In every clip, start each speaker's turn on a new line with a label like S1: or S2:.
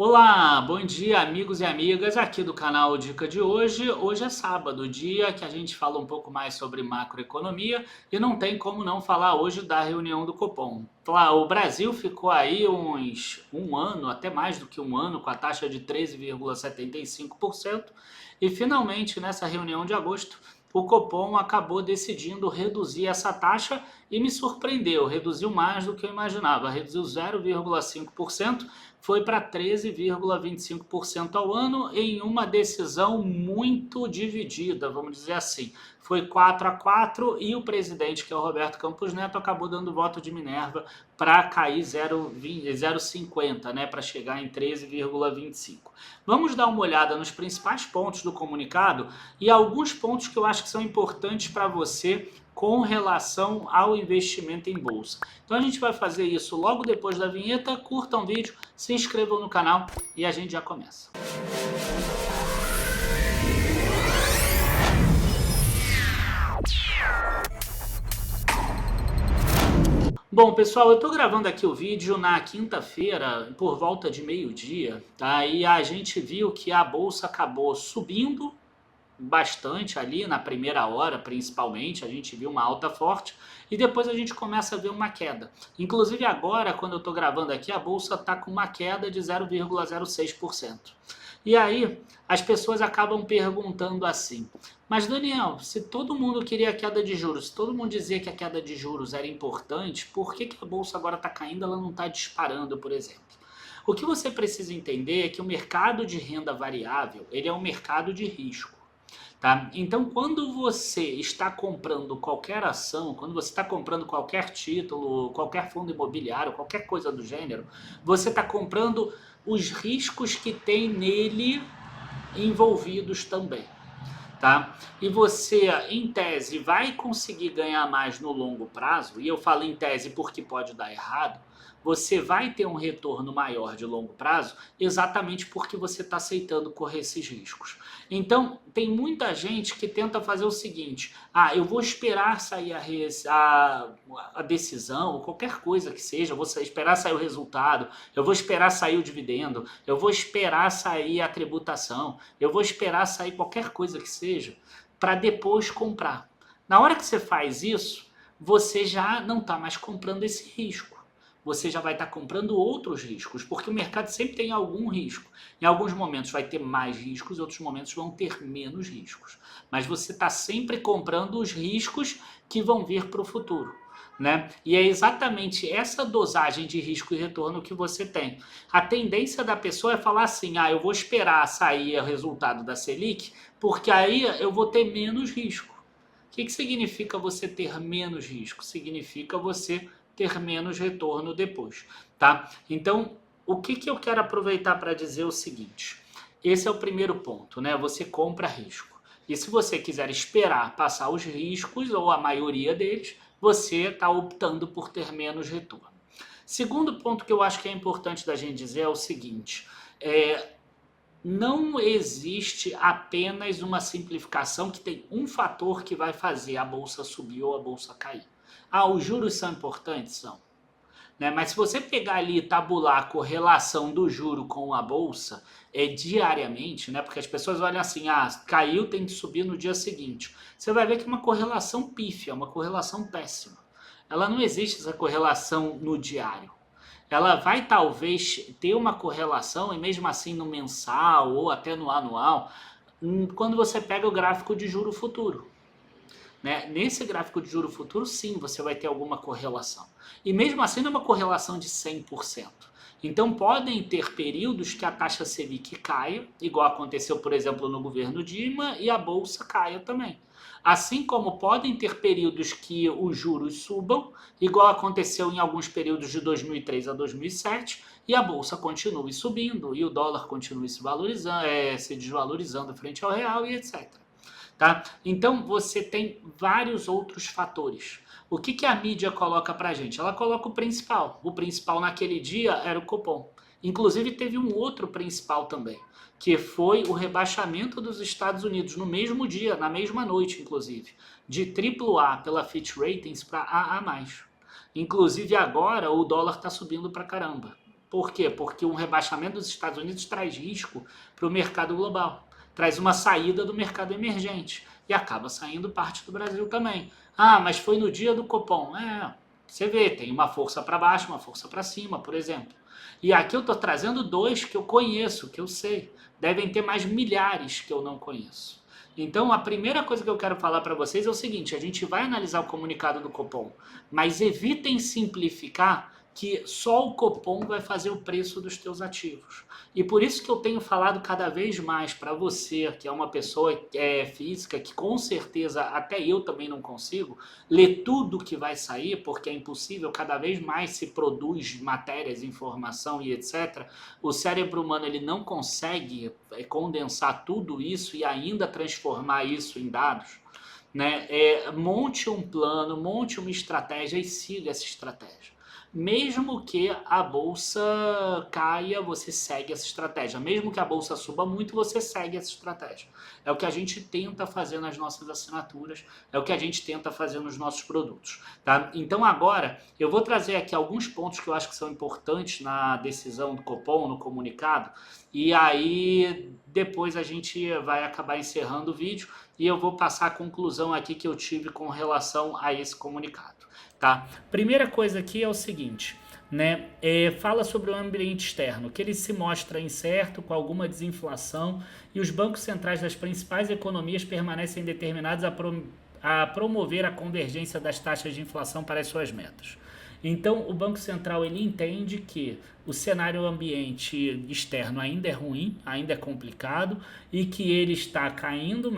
S1: Olá, bom dia amigos e amigas aqui do canal Dica de hoje. Hoje é sábado, dia que a gente fala um pouco mais sobre macroeconomia e não tem como não falar hoje da reunião do Copom. O Brasil ficou aí um ano, até mais do que um ano, com a taxa de 13,75% e finalmente nessa reunião de agosto o Copom acabou decidindo reduzir essa taxa e me surpreendeu, reduziu mais do que eu imaginava, reduziu 0,5%, foi para 13,25% ao ano em uma decisão muito dividida, vamos dizer assim. Foi 4-4 e o presidente, que é o Roberto Campos Neto, acabou dando voto de Minerva para cair 0,50, né, para chegar em 13,25. Vamos dar uma olhada nos principais pontos do comunicado e alguns pontos que eu acho que são importantes para você com relação ao investimento em bolsa. Então a gente vai fazer isso logo depois da vinheta. Curtam o vídeo, se inscrevam no canal e a gente já começa. Bom, pessoal, eu estou gravando aqui o vídeo na quinta-feira, por volta de meio-dia, tá? E a gente viu que a bolsa acabou subindo bastante ali na primeira hora, principalmente, a gente viu uma alta forte e depois a gente começa a ver uma queda. Inclusive agora, quando eu estou gravando aqui, a bolsa está com uma queda de 0,06%. E aí as pessoas acabam perguntando assim, mas Daniel, se todo mundo queria queda de juros, se todo mundo dizia que a queda de juros era importante, por que a bolsa agora está caindo, ela não está disparando, por exemplo? O que você precisa entender é que o mercado de renda variável, ele é um mercado de risco. Tá? Então, quando você está comprando qualquer ação, quando você está comprando qualquer título, qualquer fundo imobiliário, qualquer coisa do gênero, você está comprando os riscos que tem nele envolvidos também. Tá? E você, em tese, vai conseguir ganhar mais no longo prazo, e eu falo em tese porque pode dar errado, você vai ter um retorno maior de longo prazo exatamente porque você está aceitando correr esses riscos. Então, tem muita gente que tenta fazer o seguinte, eu vou esperar sair a decisão, ou qualquer coisa que seja, eu vou esperar sair o resultado, eu vou esperar sair o dividendo, eu vou esperar sair a tributação, eu vou esperar sair qualquer coisa que seja, para depois comprar. Na hora que você faz isso, você já não está mais comprando esse risco. Você já vai estar comprando outros riscos, porque o mercado sempre tem algum risco. Em alguns momentos vai ter mais riscos, em outros momentos vão ter menos riscos. Mas você está sempre comprando os riscos que vão vir para o futuro. Né? E é exatamente essa dosagem de risco e retorno que você tem. A tendência da pessoa é falar assim, eu vou esperar sair o resultado da Selic, porque aí eu vou ter menos risco. O que significa você ter menos risco? Significa você ter menos retorno depois, tá? Então, o que eu quero aproveitar para dizer é o seguinte, esse é o primeiro ponto, né? Você compra risco. E se você quiser esperar passar os riscos, ou a maioria deles, você está optando por ter menos retorno. Segundo ponto que eu acho que é importante da gente dizer é o seguinte, não existe apenas uma simplificação que tem um fator que vai fazer a bolsa subir ou a bolsa cair. Os juros são importantes? São. Né? Mas se você pegar ali e tabular a correlação do juro com a bolsa diariamente, né? Porque as pessoas olham assim, caiu, tem que subir no dia seguinte. Você vai ver que é uma correlação pífia, uma correlação péssima. Ela não existe essa correlação no diário. Ela vai talvez ter uma correlação, e mesmo assim no mensal ou até no anual, quando você pega o gráfico de juro futuro. Né? Nesse gráfico de juro futuro, sim, você vai ter alguma correlação. E mesmo assim não é uma correlação de 100%. Então podem ter períodos que a taxa Selic caia, igual aconteceu, por exemplo, no governo Dilma, e a bolsa caia também. Assim como podem ter períodos que os juros subam, igual aconteceu em alguns períodos de 2003 a 2007, e a bolsa continue subindo, e o dólar continue se desvalorizando frente ao real e etc. Tá? Então você tem vários outros fatores. O que a mídia coloca pra gente? Ela coloca o principal. O principal naquele dia era o Copom. Inclusive teve um outro principal também, que foi o rebaixamento dos Estados Unidos no mesmo dia, na mesma noite inclusive, de AAA pela Fitch Ratings para AA+. Inclusive agora o dólar está subindo pra caramba. Por quê? Porque um rebaixamento dos Estados Unidos traz risco para o mercado global, traz uma saída do mercado emergente e acaba saindo parte do Brasil também. Ah, mas foi no dia do Copom. Você vê, tem uma força para baixo, uma força para cima, por exemplo. E aqui eu estou trazendo dois que eu conheço, que eu sei. Devem ter mais milhares que eu não conheço. Então, a primeira coisa que eu quero falar para vocês é o seguinte: a gente vai analisar o comunicado do Copom, mas evitem simplificar que só o Copom vai fazer o preço dos teus ativos. E por isso que eu tenho falado cada vez mais para você, que é uma pessoa física, que com certeza até eu também não consigo, ler tudo que vai sair, porque é impossível, cada vez mais se produz matérias, informação e etc. O cérebro humano ele não consegue condensar tudo isso e ainda transformar isso em dados. Né? Monte um plano, monte uma estratégia e siga essa estratégia. Mesmo que a bolsa caia, você segue essa estratégia. Mesmo que a bolsa suba muito, você segue essa estratégia. É o que a gente tenta fazer nas nossas assinaturas, é o que a gente tenta fazer nos nossos produtos. Tá? Então agora, eu vou trazer aqui alguns pontos que eu acho que são importantes na decisão do Copom, no comunicado, e aí depois a gente vai acabar encerrando o vídeo e eu vou passar a conclusão aqui que eu tive com relação a esse comunicado. Tá? Primeira coisa aqui é o seguinte, né? Fala sobre o ambiente externo, que ele se mostra incerto, com alguma desinflação, e os bancos centrais das principais economias permanecem determinados a promover a convergência das taxas de inflação para as suas metas. Então, o Banco Central ele entende que o cenário ambiente externo ainda é ruim, ainda é complicado, e que ele está caindo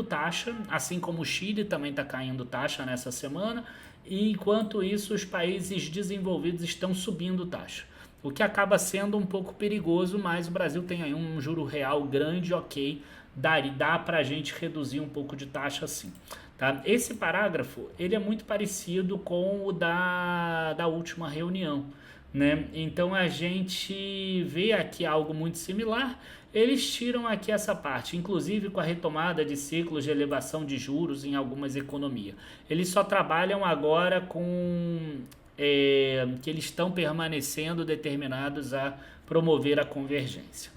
S1: taxa, assim como o Chile também está caindo taxa nessa semana, e enquanto isso os países desenvolvidos estão subindo taxa. O que acaba sendo um pouco perigoso, mas o Brasil tem aí um juro real grande, ok, dá para a gente reduzir um pouco de taxa sim. Tá? Esse parágrafo ele é muito parecido com o da última reunião. Né? Então a gente vê aqui algo muito similar. Eles tiram aqui essa parte, inclusive com a retomada de ciclos de elevação de juros em algumas economias. Eles só trabalham agora com que eles estão permanecendo determinados a promover a convergência.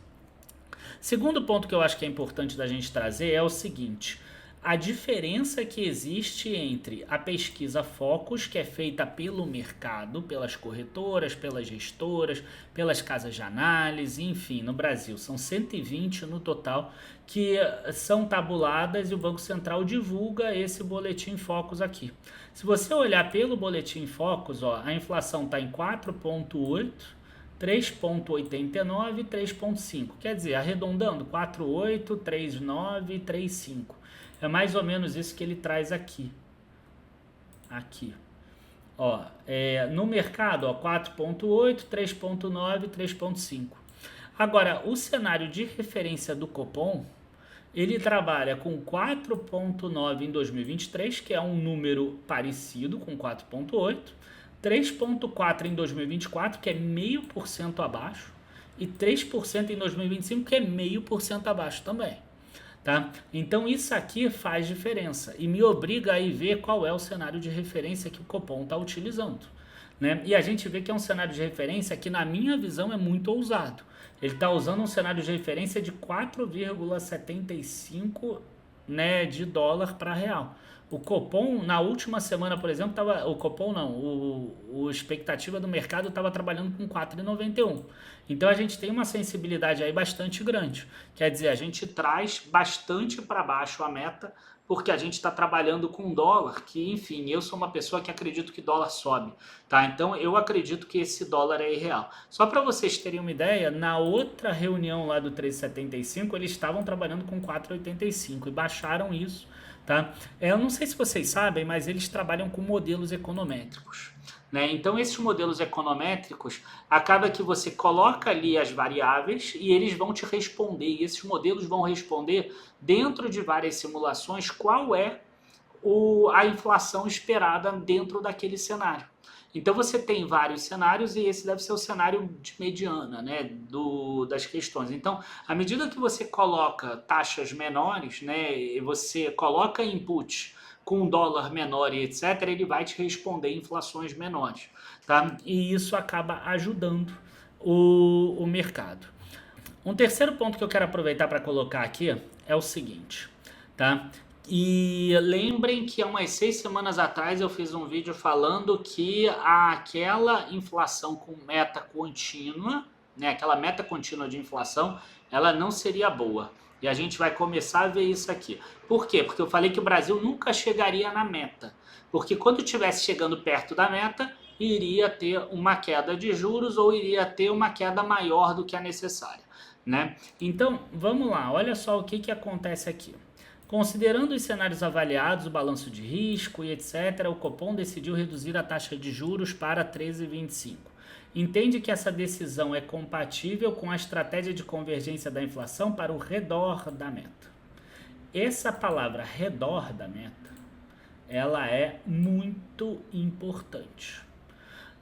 S1: Segundo ponto que eu acho que é importante da gente trazer é o seguinte: a diferença que existe entre a pesquisa Focus, que é feita pelo mercado, pelas corretoras, pelas gestoras, pelas casas de análise, enfim, no Brasil são 120 no total, que são tabuladas e o Banco Central divulga esse boletim Focus aqui. Se você olhar pelo boletim Focus, a inflação está em 4,8%, 3,89 e 3,5. Quer dizer, arredondando, 4,8, 3,9 e 3,5. É mais ou menos isso que ele traz aqui. Aqui. No mercado, 4,8, 3,9 e 3,5. Agora, o cenário de referência do Copom, ele trabalha com 4,9 em 2023, que é um número parecido com 4,8. 3,4 em 2024, que é 0,5% abaixo, e 3% em 2025, que é 0,5% abaixo também. Tá? Então isso aqui faz diferença e me obriga a ir ver qual é o cenário de referência que o Copom está utilizando. Né? E a gente vê que é um cenário de referência que, na minha visão, é muito ousado. Ele está usando um cenário de referência de 4,75, né, de dólar para real. O Copom, na última semana, por exemplo, a expectativa do mercado estava trabalhando com 4,91. Então a gente tem uma sensibilidade aí bastante grande. Quer dizer, a gente traz bastante para baixo a meta, porque a gente está trabalhando com dólar, que, enfim, eu sou uma pessoa que acredito que dólar sobe, tá? Então eu acredito que esse dólar é irreal. Só para vocês terem uma ideia, na outra reunião lá do 3,75, eles estavam trabalhando com 4,85 e baixaram isso. Tá? Eu não sei se vocês sabem, mas eles trabalham com modelos econométricos. Né? Então, esses modelos econométricos, acaba que você coloca ali as variáveis e eles vão te responder. E esses modelos vão responder, dentro de várias simulações, qual é a inflação esperada dentro daquele cenário. Então você tem vários cenários e esse deve ser o cenário de mediana, né, das questões. Então, à medida que você coloca taxas menores, né, e você coloca input com dólar menor e etc., ele vai te responder inflações menores. Tá? E isso acaba ajudando o mercado. Um terceiro ponto que eu quero aproveitar para colocar aqui é o seguinte, tá? E lembrem que há umas 6 semanas atrás eu fiz um vídeo falando que aquela inflação com meta contínua, né, aquela meta contínua de inflação, ela não seria boa. E a gente vai começar a ver isso aqui. Por quê? Porque eu falei que o Brasil nunca chegaria na meta. Porque quando estivesse chegando perto da meta, iria ter uma queda de juros ou iria ter uma queda maior do que a necessária, né? Então, vamos lá, olha só o que acontece aqui. Considerando os cenários avaliados, o balanço de risco e etc., o Copom decidiu reduzir a taxa de juros para 13,25. Entende que essa decisão é compatível com a estratégia de convergência da inflação para o redor da meta. Essa palavra redor da meta, ela é muito importante.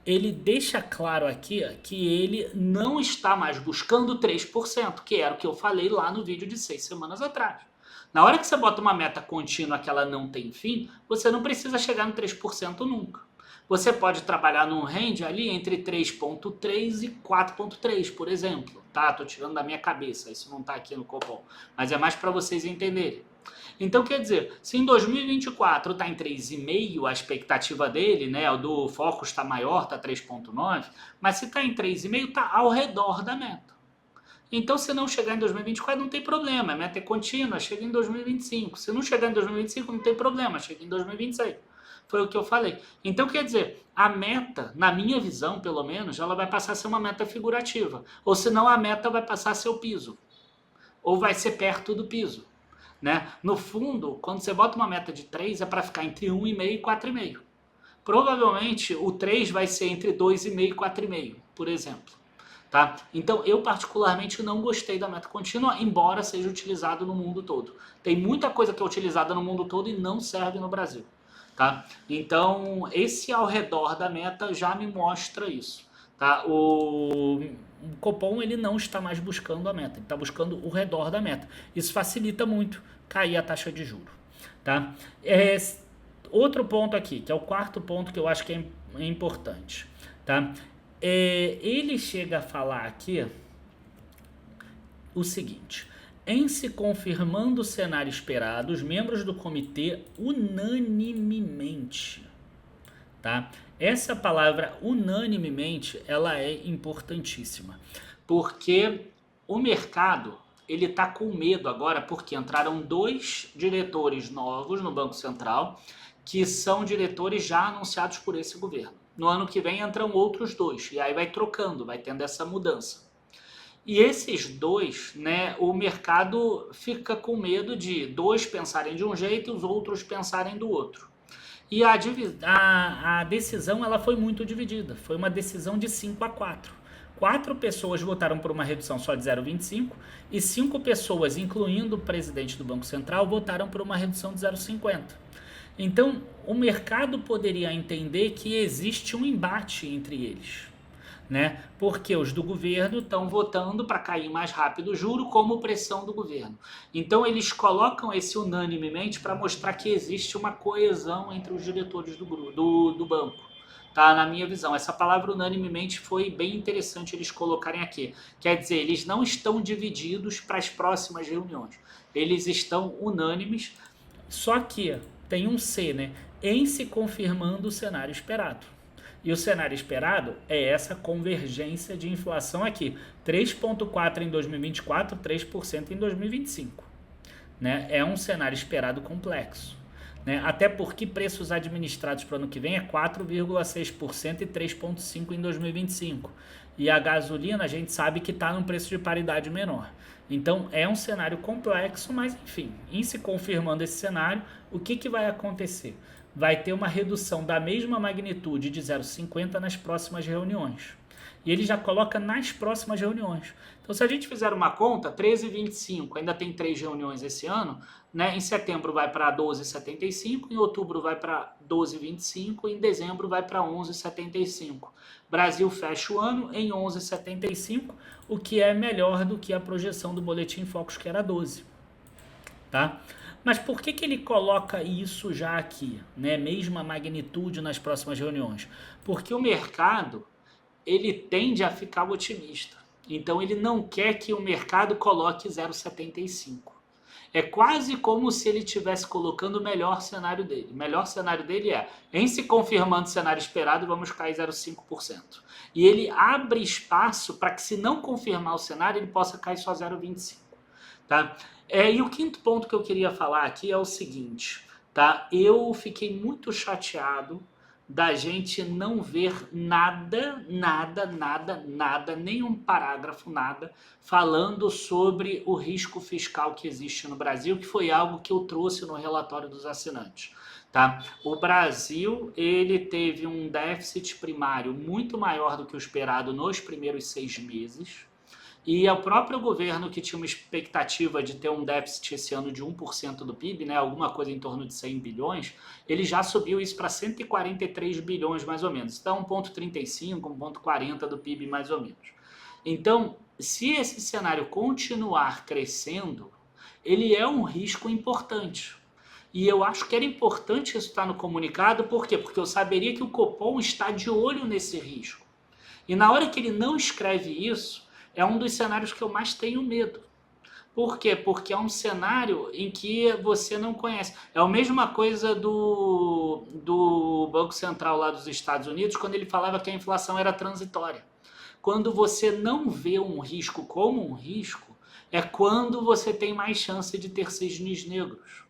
S1: Ele deixa claro aqui que ele não está mais buscando 3%, que era o que eu falei lá no vídeo de 6 semanas atrás. Na hora que você bota uma meta contínua que ela não tem fim, você não precisa chegar no 3% nunca. Você pode trabalhar num range ali entre 3,3 e 4,3, por exemplo. Tá? Tô tirando da minha cabeça, isso não tá aqui no Copom. Mas é mais para vocês entenderem. Então, quer dizer, se em 2024 está em 3,5 a expectativa dele, né, o do Focus está maior, está 3,9, mas se está em 3,5 está ao redor da meta. Então, se não chegar em 2024, não tem problema, a meta é contínua, chega em 2025. Se não chegar em 2025, não tem problema, chega em 2026. Foi o que eu falei. Então, quer dizer, a meta, na minha visão, pelo menos, ela vai passar a ser uma meta figurativa. Ou senão a meta vai passar a ser o piso. Ou vai ser perto do piso. Né? No fundo, quando você bota uma meta de 3, é para ficar entre 1,5 e 4,5. Provavelmente o 3 vai ser entre 2,5 e 4,5, por exemplo. Tá? Então, eu particularmente não gostei da meta contínua, embora seja utilizado no mundo todo. Tem muita coisa que é utilizada no mundo todo e não serve no Brasil. Tá? Então, esse ao redor da meta já me mostra isso. Tá? O Copom ele não está mais buscando a meta, ele está buscando o redor da meta. Isso facilita muito cair a taxa de juros. Tá? Outro ponto aqui, que é o quarto ponto que eu acho que é importante. Tá? Ele chega a falar aqui o seguinte: em se confirmando o cenário esperado, os membros do comitê unanimemente, tá? Essa palavra unanimemente, ela é importantíssima, porque o mercado, ele está com medo agora, porque entraram 2 diretores novos no Banco Central, que são diretores já anunciados por esse governo. No ano que vem entram outros 2, e aí vai trocando, vai tendo essa mudança. E esses 2, né, o mercado fica com medo de 2 pensarem de um jeito e os outros pensarem do outro. E a decisão ela foi muito dividida, foi uma decisão de 5-4. 4 pessoas votaram por uma redução só de 0,25 e 5 pessoas, incluindo o presidente do Banco Central, votaram por uma redução de 0,50. Então, o mercado poderia entender que existe um embate entre eles. Né? Porque os do governo estão votando para cair mais rápido o juro como pressão do governo. Então eles colocam esse unanimemente para mostrar que existe uma coesão entre os diretores do banco. Tá? Na minha visão, essa palavra unanimemente foi bem interessante eles colocarem aqui. Quer dizer, eles não estão divididos para as próximas reuniões. Eles estão unânimes, só que tem um C, né? Em se confirmando o cenário esperado. E o cenário esperado é essa convergência de inflação aqui. 3,4% em 2024, 3% em 2025. Né? É um cenário esperado complexo. Né? Até porque preços administrados para o ano que vem é 4,6% e 3,5% em 2025. E a gasolina a gente sabe que está num preço de paridade menor. Então é um cenário complexo, mas enfim, em se confirmando esse cenário, o que vai acontecer? Vai ter uma redução da mesma magnitude de 0,50 nas próximas reuniões. E ele já coloca nas próximas reuniões. Então, se a gente fizer uma conta, 13,25, ainda tem 3 reuniões esse ano, né? Em setembro vai para 12,75, em outubro vai para 12,25 e em dezembro vai para 11,75. Brasil fecha o ano em 11,75, o que é melhor do que a projeção do Boletim Focus, que era 12. Tá? Mas por que ele coloca isso já aqui, né? Mesma magnitude nas próximas reuniões? Porque o mercado ele tende a ficar otimista. Então ele não quer que o mercado coloque 0,75. É quase como se ele estivesse colocando o melhor cenário dele. O melhor cenário dele é, em se confirmando o cenário esperado, vamos cair 0,5%. E ele abre espaço para que, se não confirmar o cenário, ele possa cair só 0,25%. Tá? E o quinto ponto que eu queria falar aqui é o seguinte, tá? Eu fiquei muito chateado da gente não ver nada, nenhum parágrafo, nada, falando sobre o risco fiscal que existe no Brasil, que foi algo que eu trouxe no relatório dos assinantes. Tá? O Brasil, ele teve um déficit primário muito maior do que o esperado nos primeiros 6 meses, e é o próprio governo, que tinha uma expectativa de ter um déficit esse ano de 1% do PIB, né, alguma coisa em torno de 100 bilhões, ele já subiu isso para 143 bilhões mais ou menos. Então 1,35, 1,40 do PIB mais ou menos. Então, se esse cenário continuar crescendo, ele é um risco importante. E eu acho que era importante isso estar no comunicado, por quê? Porque eu saberia que o Copom está de olho nesse risco. E na hora que ele não escreve isso, é um dos cenários que eu mais tenho medo. Por quê? Porque é um cenário em que você não conhece. É a mesma coisa do Banco Central lá dos Estados Unidos, quando ele falava que a inflação era transitória. Quando você não vê um risco como um risco, é quando você tem mais chance de ter cisnes negros.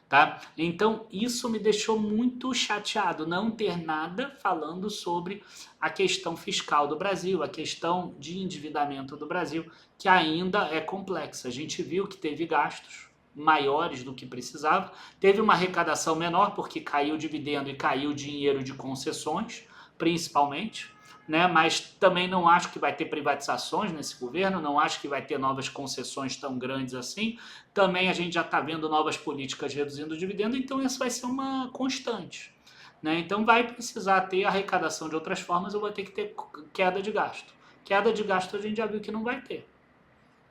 S1: Tá? Então isso me deixou muito chateado, não ter nada falando sobre a questão fiscal do Brasil, a questão de endividamento do Brasil, que ainda é complexa. A gente viu que teve gastos maiores do que precisava, teve uma arrecadação menor porque caiu o dividendo e caiu o dinheiro de concessões, principalmente, né? Mas também não acho que vai ter privatizações nesse governo, não acho que vai ter novas concessões tão grandes assim. Também a gente já está vendo novas políticas reduzindo o dividendo, então isso vai ser uma constante, né? Então vai precisar ter arrecadação de outras formas, ou vai ter que ter queda de gasto. Queda de gasto a gente já viu que não vai ter,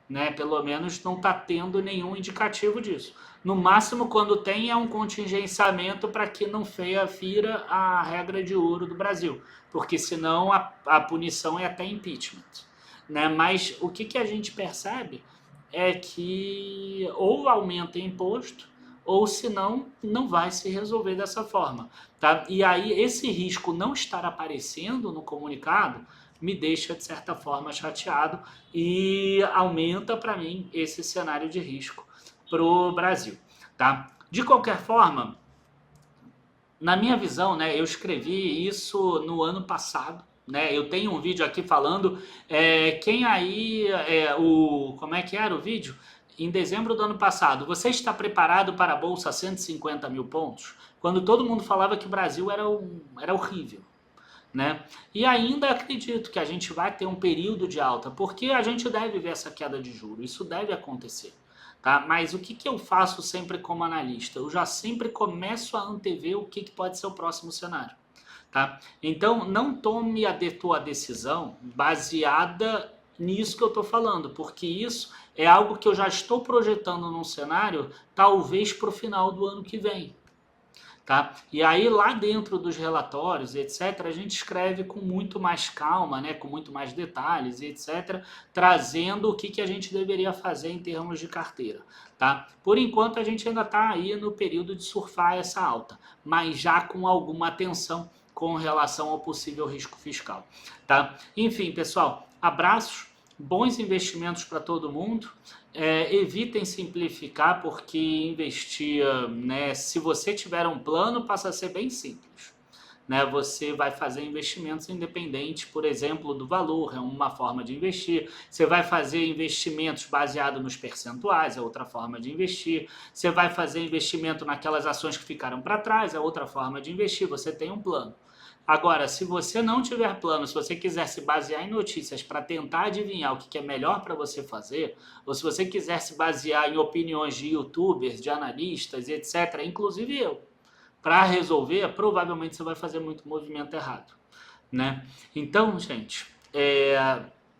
S1: né? Pelo menos não está tendo nenhum indicativo disso. No máximo, quando tem, é um contingenciamento para que não fira a regra de ouro do Brasil, porque senão a punição é até impeachment, né? Mas o que a gente percebe é que ou aumenta imposto, ou senão não vai se resolver dessa forma, tá? E aí esse risco não estar aparecendo no comunicado me deixa, de certa forma, chateado e aumenta para mim esse cenário de risco para o Brasil. Tá? De qualquer forma, na minha visão, né, eu escrevi isso no ano passado. Né? Eu tenho um vídeo aqui falando, quem aí, como é que era o vídeo? Em dezembro do ano passado, você está preparado para a Bolsa a 150 mil pontos? Quando todo mundo falava que o Brasil era horrível. Né? E ainda acredito que a gente vai ter um período de alta, porque a gente deve ver essa queda de juros, isso deve acontecer. Tá? Mas o que eu faço sempre como analista? Eu já sempre começo a antever o que pode ser o próximo cenário. Tá? Então não tome a tua decisão baseada nisso que eu estou falando, porque isso é algo que eu já estou projetando num cenário, talvez para o final do ano que vem. Tá? E aí lá dentro dos relatórios, etc., a gente escreve com muito mais calma, né, com muito mais detalhes, etc., trazendo o que a gente deveria fazer em termos de carteira. Tá? Por enquanto a gente ainda está aí no período de surfar essa alta, mas já com alguma atenção com relação ao possível risco fiscal. Tá? Enfim, pessoal, abraços, bons investimentos para todo mundo. Evitem simplificar, porque investir, né, se você tiver um plano, passa a ser bem simples. Né? Você vai fazer investimentos independentes, por exemplo, do valor, é uma forma de investir. Você vai fazer investimentos baseados nos percentuais, é outra forma de investir. Você vai fazer investimento naquelas ações que ficaram para trás, é outra forma de investir. Você tem um plano. Agora, se você não tiver plano, se você quiser se basear em notícias para tentar adivinhar o que é melhor para você fazer, ou se você quiser se basear em opiniões de youtubers, de analistas, etc., inclusive eu, para resolver, provavelmente você vai fazer muito movimento errado. Né? Então, gente,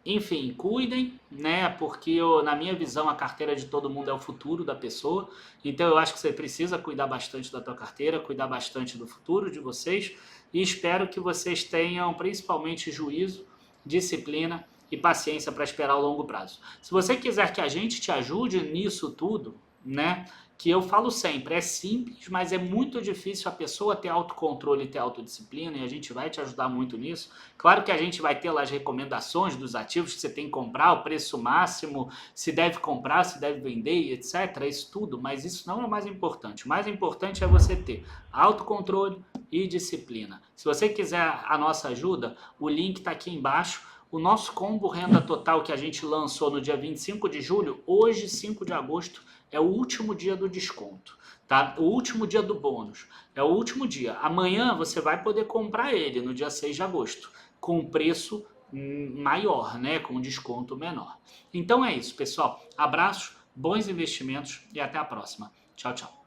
S1: enfim, cuidem, né? Porque na minha visão a carteira de todo mundo é o futuro da pessoa. Então eu acho que você precisa cuidar bastante da tua carteira, cuidar bastante do futuro de vocês. E espero que vocês tenham principalmente juízo disciplina e paciência para esperar o longo prazo. Se você quiser que a gente te ajude nisso tudo, né? Que eu falo sempre, é simples, mas é muito difícil a pessoa ter autocontrole e ter autodisciplina, e a gente vai te ajudar muito nisso. Claro que a gente vai ter lá as recomendações dos ativos que você tem que comprar, o preço máximo, se deve comprar, se deve vender, etc. Isso tudo, mas isso não é o mais importante. O mais importante é você ter autocontrole e disciplina. Se você quiser a nossa ajuda, o link está aqui embaixo. O nosso combo renda total que a gente lançou no dia 25 de julho, hoje, 5 de agosto, é o último dia do desconto, tá? O último dia do bônus. É o último dia. Amanhã você vai poder comprar ele no dia 6 de agosto, com preço maior, né? Com desconto menor. Então é isso, pessoal. Abraços, bons investimentos e até a próxima. Tchau, tchau.